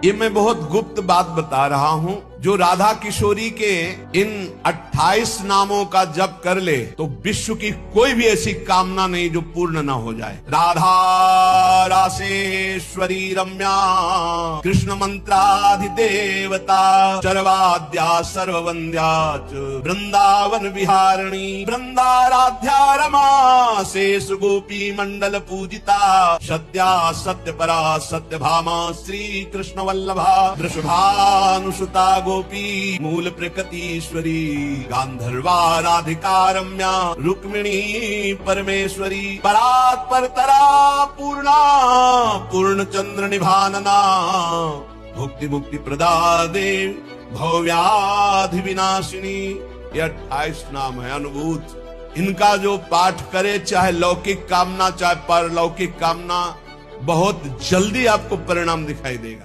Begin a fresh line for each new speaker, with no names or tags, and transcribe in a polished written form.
ये मैं बहुत गुप्त बात बता रहा हूँ। जो राधा किशोरी के इन 28 नामों का जप कर ले तो विश्व की कोई भी ऐसी कामना नहीं जो पूर्ण ना हो जाए। राधा रासेश्वरी रम्या, कृष्ण मंत्राधिदेवता, चरवाद्या सर्ववंद्या च, वृंदावन विहारिणी वृंदाराध्या रमा, शेष गोपी मंडल पूजिता, सत्या सत्य परा सत्य भामा, श्री कृष्ण वल्लभा वृषभानुसुता गोपी मूल प्रकृतीश्वरी, गांधर्वा राधिका रम्या, रुक्मिणी परमेश्वरी, परात् परतरा पूर्णा, पूर्ण चंद्र निभानना, भुक्ति मुक्ति प्रदा देव, भव्याधि विनाशिनी। ये 28 नाम है अनुभूत। इनका जो पाठ करे, चाहे लौकिक कामना चाहे परलौकिक कामना, बहुत जल्दी आपको परिणाम दिखाई देगा।